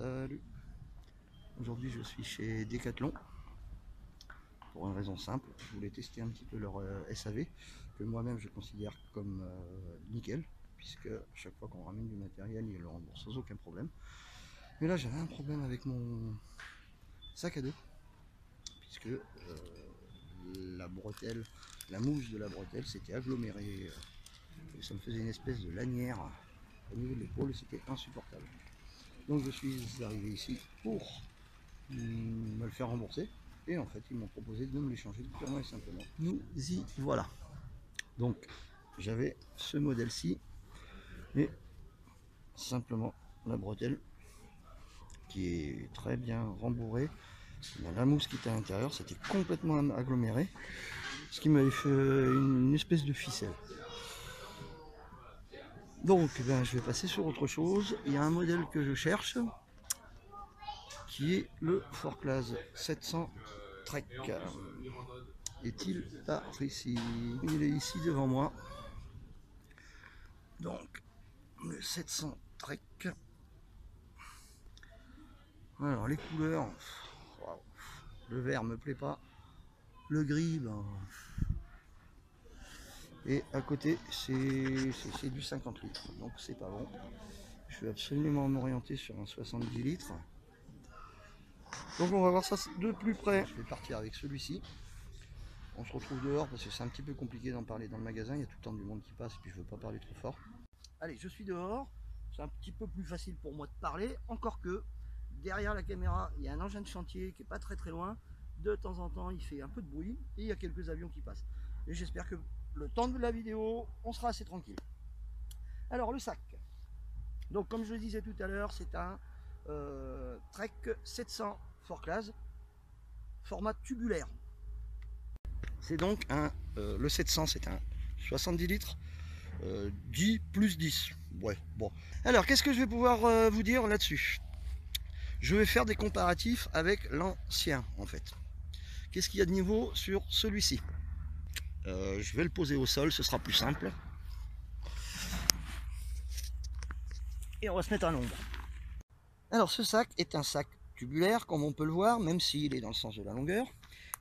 Salut. Aujourd'hui je suis chez Decathlon pour une raison simple, je voulais tester un petit peu leur SAV que moi-même je considère comme nickel, puisque chaque fois qu'on ramène du matériel ils le remboursent sans aucun problème. Mais là j'avais un problème avec mon sac à dos, puisque la bretelle, la mousse de la bretelle s'était agglomérée et ça me faisait une espèce de lanière au niveau de l'épaule, c'était insupportable. Donc je suis arrivé ici pour me le faire rembourser et en fait ils m'ont proposé de me l'échanger purement et simplement. Nous y voilà. Donc j'avais ce modèle-ci et simplement la bretelle qui est très bien rembourrée. La mousse qui était à l'intérieur, c'était complètement aggloméré, ce qui m'avait fait une espèce de ficelle. Donc je vais passer sur autre chose. Il y a un modèle que je cherche qui est le Forclaz 700 Trek. Est-il par ici? Il est ici devant moi. Donc le 700 Trek. Alors les couleurs, wow. Le vert me plaît pas, le gris et à côté c'est du 50 litres, donc c'est pas bon. Je vais absolument m'orienter sur un 70 litres. Donc on va voir ça de plus près. Je vais partir avec celui-ci. On se retrouve dehors parce que c'est un petit peu compliqué d'en parler dans le magasin. Il y a tout le temps du monde qui passe et puis je veux pas parler trop fort. Allez, je suis dehors. C'est un petit peu plus facile pour moi de parler. Encore que derrière la caméra, il y a un engin de chantier qui est pas très loin. De temps en temps, il fait un peu de bruit et il y a quelques avions qui passent. Et j'espère que le temps de la vidéo, on sera assez tranquille. Alors le sac. Donc comme je le disais tout à l'heure, c'est un Trek 700 Forclaz format tubulaire. C'est donc le 700, c'est un 70 litres 10 plus 10. Ouais, bon. Alors qu'est-ce que je vais pouvoir vous dire là-dessus? Je vais faire des comparatifs avec l'ancien en fait. Qu'est-ce qu'il y a de niveau sur celui-ci? Je vais le poser au sol, ce sera plus simple. Et on va se mettre à l'ombre. Alors ce sac est un sac tubulaire comme on peut le voir, même s'il est dans le sens de la longueur.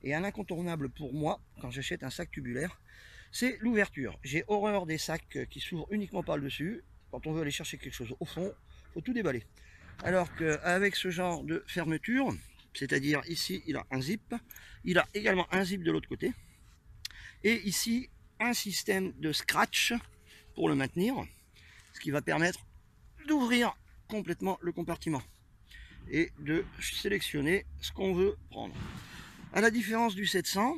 Et un incontournable pour moi, quand j'achète un sac tubulaire, c'est l'ouverture. J'ai horreur des sacs qui s'ouvrent uniquement par le dessus. Quand on veut aller chercher quelque chose au fond, il faut tout déballer. Alors qu'avec ce genre de fermeture, c'est-à-dire ici il a un zip, il a également un zip de l'autre côté. Et ici un système de scratch pour le maintenir, ce qui va permettre d'ouvrir complètement le compartiment et de sélectionner ce qu'on veut prendre. À la différence du 700,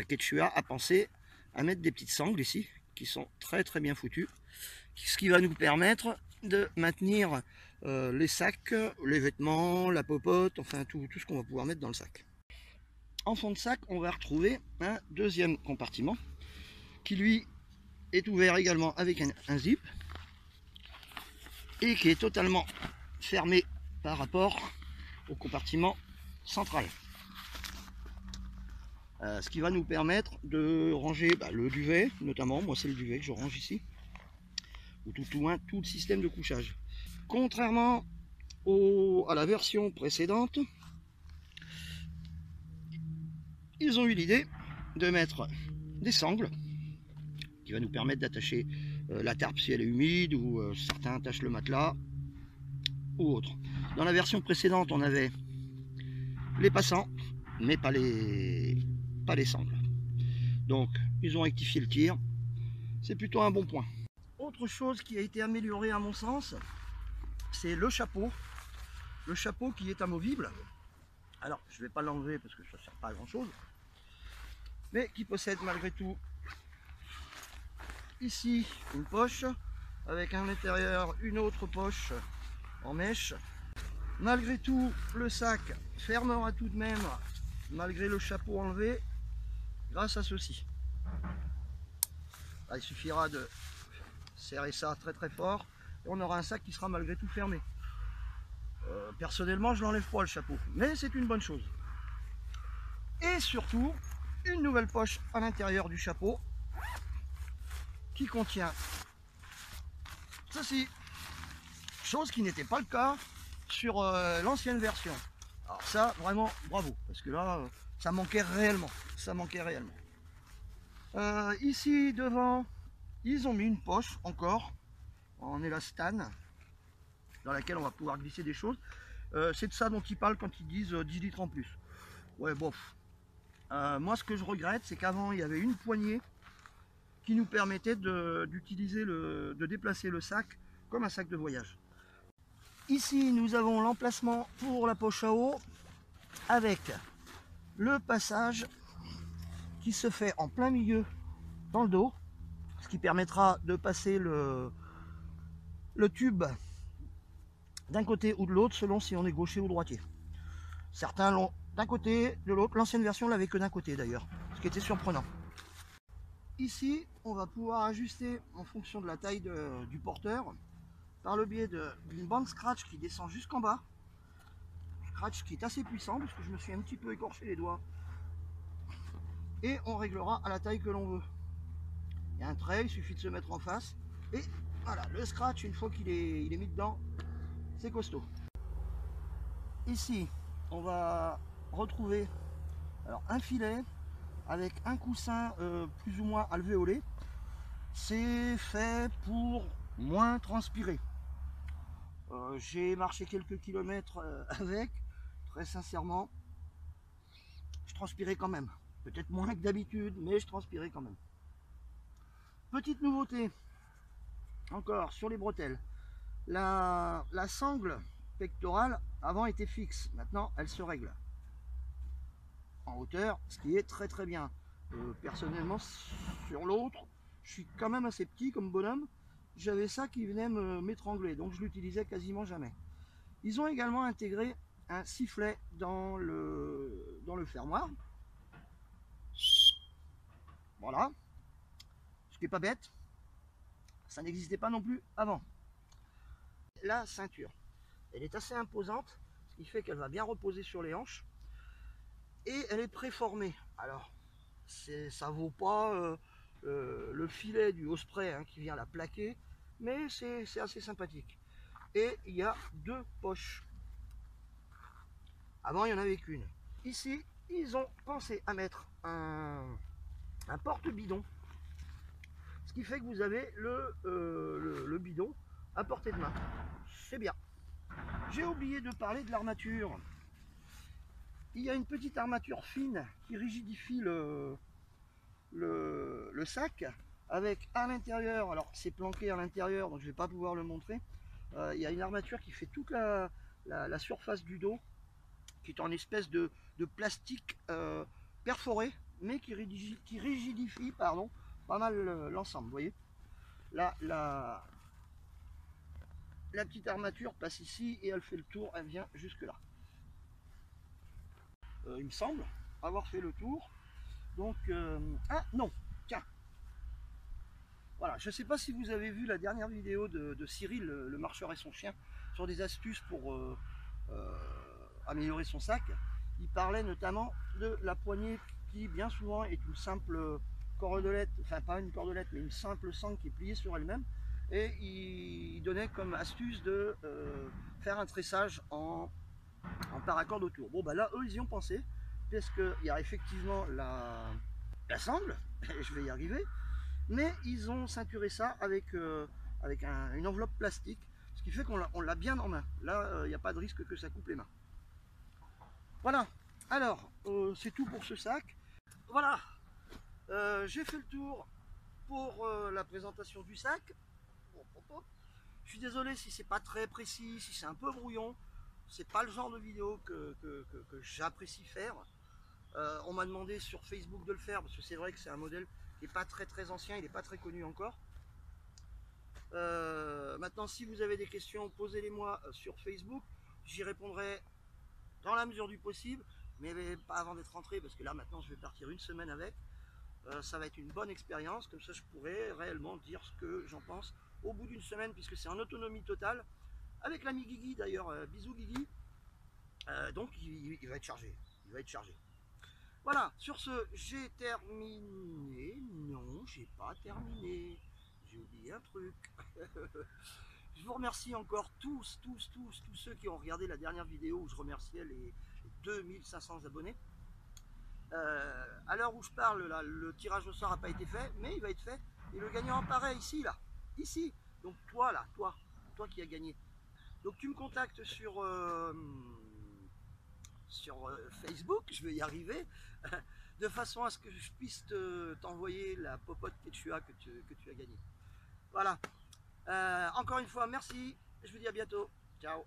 Quechua a pensé à mettre des petites sangles ici qui sont très bien foutues, ce qui va nous permettre de maintenir les sacs, les vêtements, la popote, enfin tout ce qu'on va pouvoir mettre dans le sac. En fond de sac, on va retrouver un deuxième compartiment qui lui est ouvert également avec un zip et qui est totalement fermé par rapport au compartiment central. Ce qui va nous permettre de ranger le duvet, notamment, moi c'est le duvet que je range ici, ou tout au moins tout le système de couchage. Contrairement à la version précédente, ils ont eu l'idée de mettre des sangles qui va nous permettre d'attacher la tarpe si elle est humide, ou certains attachent le matelas ou autre. Dans la version précédente, on avait les passants, mais pas les sangles. Donc ils ont rectifié le tir, c'est plutôt un bon point. Autre chose qui a été améliorée à mon sens, c'est le chapeau qui est amovible. Alors je ne vais pas l'enlever parce que ça ne sert pas à grand chose, mais qui possède malgré tout ici une poche avec à l'intérieur une autre poche en mèche. Malgré tout, le sac fermera tout de même malgré le chapeau enlevé grâce à ceci. Il suffira de serrer ça très fort et on aura un sac qui sera malgré tout fermé. Personnellement, je l'enlève pas le chapeau, mais c'est une bonne chose. Et surtout, une nouvelle poche à l'intérieur du chapeau qui contient ceci, chose qui n'était pas le cas sur l'ancienne version. Alors ça, vraiment, bravo, parce que là, ça manquait réellement. Ça manquait réellement. Ici, devant, ils ont mis une poche encore, en élastane, dans laquelle on va pouvoir glisser des choses. C'est de ça dont ils parlent quand ils disent 10 litres en plus. Ouais, bof. Moi, ce que je regrette, c'est qu'avant, il y avait une poignée qui nous permettait de déplacer le sac comme un sac de voyage. Ici, nous avons l'emplacement pour la poche à eau avec le passage qui se fait en plein milieu dans le dos, ce qui permettra de passer le tube d'un côté ou de l'autre selon si on est gaucher ou droitier. Certains l'ont d'un côté, de l'autre. L'ancienne version l'avait que d'un côté d'ailleurs, ce qui était surprenant. Ici, on va pouvoir ajuster en fonction de la taille du porteur par le biais d'une bande scratch qui descend jusqu'en bas. Scratch qui est assez puissant parce que je me suis un petit peu écorché les doigts. Et on réglera à la taille que l'on veut. Il y a un trait, il suffit de se mettre en face. Et voilà, le scratch, une fois qu'il est mis dedans, c'est costaud. Ici, on va retrouver alors, un filet avec un coussin plus ou moins alvéolé. C'est fait pour moins transpirer. J'ai marché quelques kilomètres avec, très sincèrement, je transpirais quand même. Peut-être moins que d'habitude, mais je transpirais quand même. Petite nouveauté, encore sur les bretelles. La sangle pectorale avant était fixe, maintenant elle se règle en hauteur, ce qui est très très bien. Personnellement, sur l'autre, je suis quand même assez petit comme bonhomme. J'avais ça qui venait m'étrangler, donc je l'utilisais quasiment jamais. Ils ont également intégré un sifflet dans le fermoir. Voilà, ce qui n'est pas bête. Ça n'existait pas non plus avant. La ceinture, elle est assez imposante, ce qui fait qu'elle va bien reposer sur les hanches. Et elle est préformée. Alors, ça vaut pas le filet du Osprey hein, qui vient la plaquer, mais c'est assez sympathique. Et il y a deux poches. Avant, il n'y en avait qu'une. Ici, ils ont pensé à mettre un porte-bidon, ce qui fait que vous avez le bidon à portée de main. C'est bien. J'ai oublié de parler de l'armature. Il y a une petite armature fine qui rigidifie le sac avec à l'intérieur, alors c'est planqué à l'intérieur donc je vais pas pouvoir le montrer, il y a une armature qui fait toute la surface du dos qui est en espèce de plastique perforé mais qui rigidifie pardon, pas mal l'ensemble. Vous voyez là, la petite armature passe ici et elle fait le tour, elle vient jusque là. Il me semble avoir fait le tour. Donc, ah non, tiens. Voilà, je ne sais pas si vous avez vu la dernière vidéo de Cyril, le marcheur et son chien, sur des astuces pour améliorer son sac. Il parlait notamment de la poignée qui, bien souvent, est une simple cordelette, enfin pas une cordelette, mais une simple sangle qui est pliée sur elle-même. Et il donnait comme astuce de faire un tressage en paracorde autour. Bon, bah là, eux, ils y ont pensé, parce qu'il y a effectivement la sangle, et je vais y arriver, mais ils ont ceinturé ça avec, une enveloppe plastique, ce qui fait qu'on l'a bien en main. Là, il n'y a pas de risque que ça coupe les mains. Voilà, alors, c'est tout pour ce sac. Voilà, j'ai fait le tour pour la présentation du sac. Je suis désolé si c'est pas très précis, si c'est un peu brouillon. C'est pas le genre de vidéo que j'apprécie faire. On m'a demandé sur Facebook de le faire parce que c'est vrai que c'est un modèle qui n'est pas très ancien, il n'est pas très connu encore. Maintenant, si vous avez des questions, posez-les-moi sur Facebook. J'y répondrai dans la mesure du possible, mais pas avant d'être rentré parce que là maintenant je vais partir une semaine avec. Ça va être une bonne expérience, comme ça je pourrai réellement dire ce que j'en pense au bout d'une semaine puisque c'est en autonomie totale. Avec l'ami Guigui d'ailleurs, bisous Guigui. Donc il va être chargé. Il va être chargé. Voilà, sur ce, j'ai terminé. Non, j'ai pas terminé. J'ai oublié un truc. Je vous remercie encore tous ceux qui ont regardé la dernière vidéo où je remerciais les 2500 abonnés. À l'heure où je parle, là, le tirage au sort n'a pas été fait, mais il va être fait. Et le gagnant apparaît ici, là. Ici. Donc toi, là, toi qui as gagné. Donc tu me contactes sur Facebook, je vais y arriver, de façon à ce que je puisse t'envoyer la popote quechua que tu as gagnée. Voilà. Encore une fois, merci. Je vous dis à bientôt. Ciao.